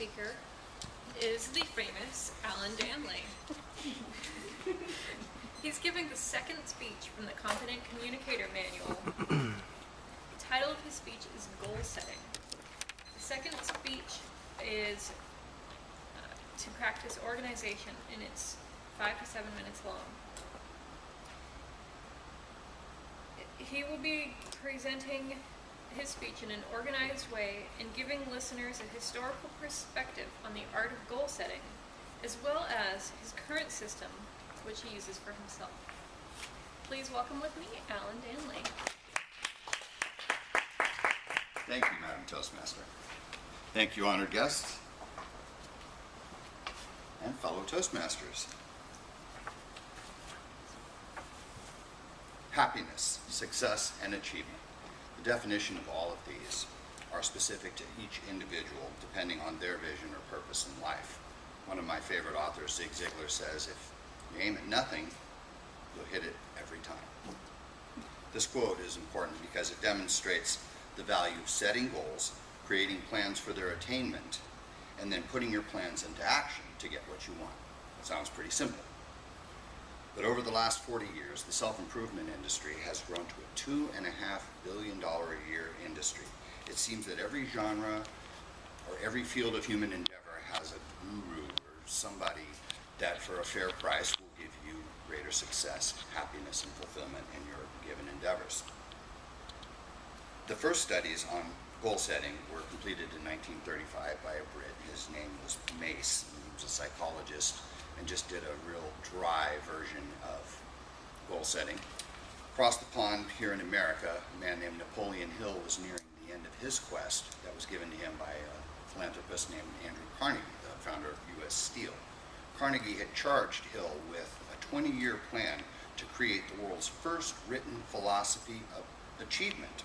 speaker is the famous Alan Danley. He's giving the second speech from the Competent Communicator Manual. The title of his speech is Goal Setting. The second speech is to practice organization, and it's 5 to 7 minutes long. He will be presenting his speech in an organized way and giving listeners a historical perspective on the art of goal setting, as well as his current system, which he uses for himself. Please welcome with me, Alan Danley. Thank you, Madam Toastmaster. Thank you, honored guests and fellow Toastmasters. Happiness, success, and achievement. The definition of all of these are specific to each individual depending on their vision or purpose in life. One of my favorite authors, Zig Ziglar, says, if you aim at nothing, you'll hit it every time. This quote is important because it demonstrates the value of setting goals, creating plans for their attainment, and then putting your plans into action to get what you want. It sounds pretty simple. But over the last 40 years, the self-improvement industry has grown to a $2.5 billion a year industry. It seems that every genre or every field of human endeavor has a guru or somebody that for a fair price will give you greater success, happiness, and fulfillment in your given endeavors. The first studies on goal setting were completed in 1935 by a Brit. His name was Mace. He was a psychologist and just did a real dry version of goal setting. Across the pond here in America, a man named Napoleon Hill was nearing the end of his quest that was given to him by a philanthropist named Andrew Carnegie, the founder of U.S. Steel. Carnegie had charged Hill with a 20-year plan to create the world's first written philosophy of achievement.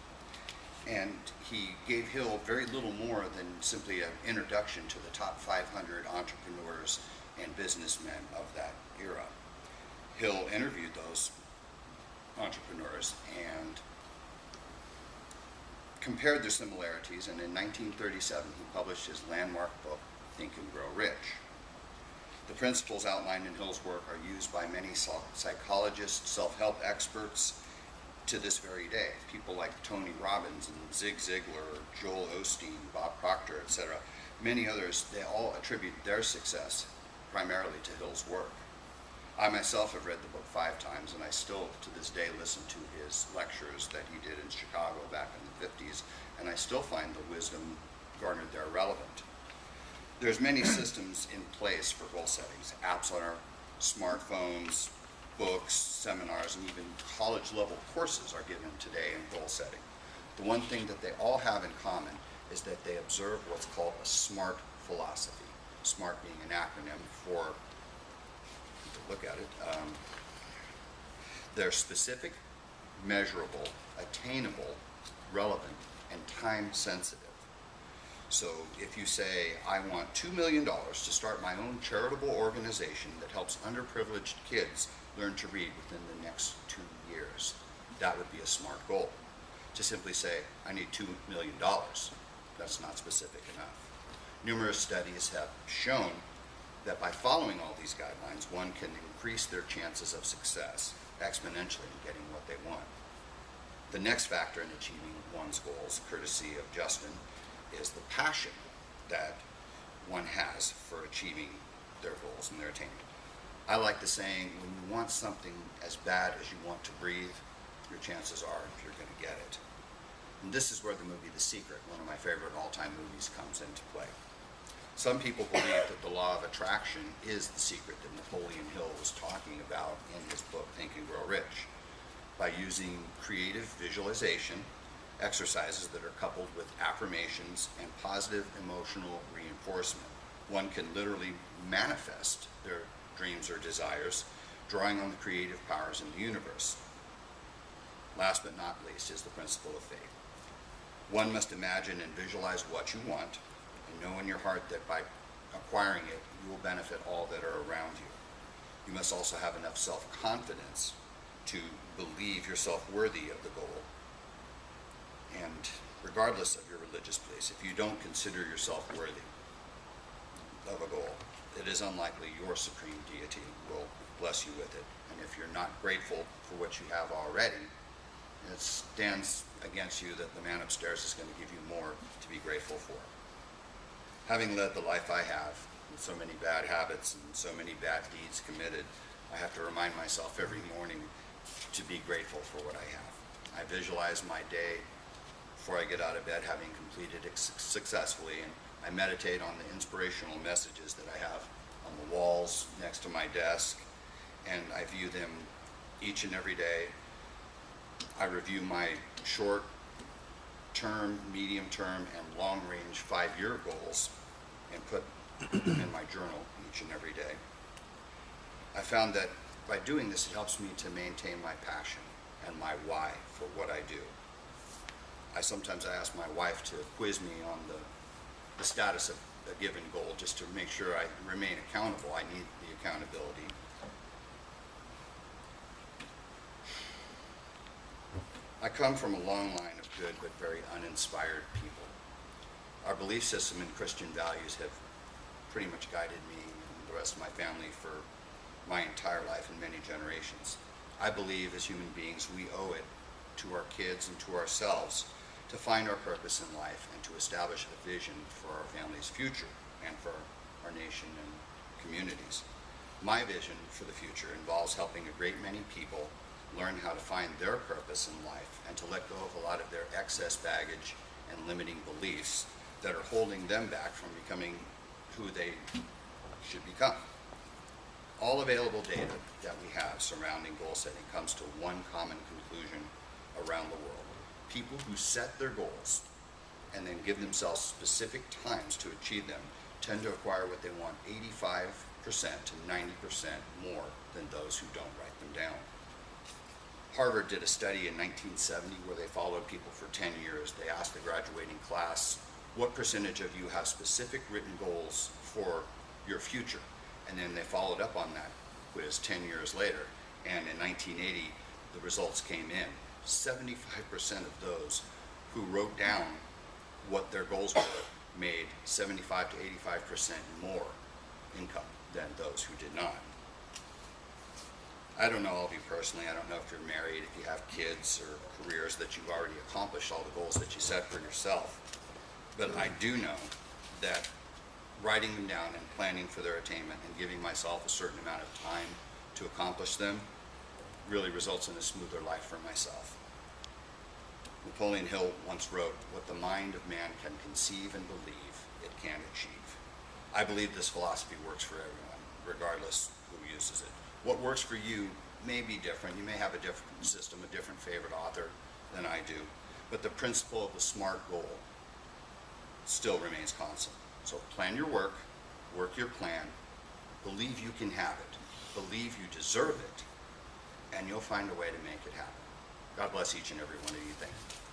And he gave Hill very little more than simply an introduction to the top 500 entrepreneurs and businessmen of that era. Hill interviewed those entrepreneurs and compared their similarities, and in 1937 he published his landmark book, Think and Grow Rich. The principles outlined in Hill's work are used by many psychologists, self-help experts to this very day. People like Tony Robbins and Zig Ziglar, Joel Osteen, Bob Proctor, etc. Many others, they all attribute their success primarily to Hill's work. I myself have read the book 5 times, and I still to this day listen to his lectures that he did in Chicago back in the 50s, and I still find the wisdom garnered there relevant. There's many systems in place for goal settings, apps on our smartphones, books, seminars, and even college-level courses are given today in goal setting. The one thing that they all have in common is that they observe what's called a SMART philosophy. SMART being an acronym for, to look at it, they're specific, measurable, attainable, relevant, and time-sensitive. So if you say, I want $2 million to start my own charitable organization that helps underprivileged kids learn to read within the next 2 years, that would be a SMART goal. To simply say, I need $2 million, that's not specific enough. Numerous studies have shown that by following all these guidelines, one can increase their chances of success exponentially in getting what they want. The next factor in achieving one's goals, courtesy of Justin, is the passion that one has for achieving their goals and their attainment. I like the saying, when you want something as bad as you want to breathe, your chances are you're going to get it. And this is where the movie The Secret, one of my favorite all-time movies, comes into play. Some people believe that the law of attraction is the secret that Napoleon Hill was talking about in his book, Think and Grow Rich. By using creative visualization, exercises that are coupled with affirmations and positive emotional reinforcement, one can literally manifest their dreams or desires, drawing on the creative powers in the universe. Last but not least is the principle of faith. One must imagine and visualize what you want, and know in your heart that by acquiring it, you will benefit all that are around you. You must also have enough self-confidence to believe yourself worthy of the goal. And regardless of your religious beliefs, if you don't consider yourself worthy, is unlikely your supreme deity will bless you with it. And if you're not grateful for what you have already, it stands against you that the man upstairs is going to give you more to be grateful for. Having led the life I have, with so many bad habits and so many bad deeds committed, I have to remind myself every morning to be grateful for what I have. I visualize my day before I get out of bed having completed it successfully, and I meditate on the inspirational messages that I have on the walls next to my desk, and I view them each and every day. I review my short-term, medium-term, and long-range 5-year goals and put in my journal each and every day. I found that by doing this, it helps me to maintain my passion and my why for what I do. Sometimes I ask my wife to quiz me on the status of a given goal just to make sure I remain accountable. I need the accountability. I come from a long line of good but very uninspired people. Our belief system and Christian values have pretty much guided me and the rest of my family for my entire life and many generations. I believe as human beings we owe it to our kids and to ourselves to find our purpose in life and to establish a vision for our family's future and for our nation and communities. My vision for the future involves helping a great many people learn how to find their purpose in life and to let go of a lot of their excess baggage and limiting beliefs that are holding them back from becoming who they should become. All available data that we have surrounding goal setting comes to one common conclusion around the world. People who set their goals and then give themselves specific times to achieve them tend to acquire what they want 85% to 90% more than those who don't write them down. Harvard did a study in 1970 where they followed people for 10 years. They asked the graduating class, what percentage of you have specific written goals for your future? And then they followed up on that quiz 10 years later. And in 1980, the results came in. 75% of those who wrote down what their goals were made 75 to 85% more income than those who did not. I don't know all of you personally. I don't know if you're married, if you have kids or careers that you've already accomplished all the goals that you set for yourself. But I do know that writing them down and planning for their attainment and giving myself a certain amount of time to accomplish them really results in a smoother life for myself. Napoleon Hill once wrote, what the mind of man can conceive and believe, it can achieve. I believe this philosophy works for everyone, regardless who uses it. What works for you may be different. You may have a different system, a different favorite author than I do, but the principle of the SMART goal still remains constant. So plan your work your plan, believe you can have it, believe you deserve it, and you'll find a way to make it happen. God bless each and every one of you. Thank you.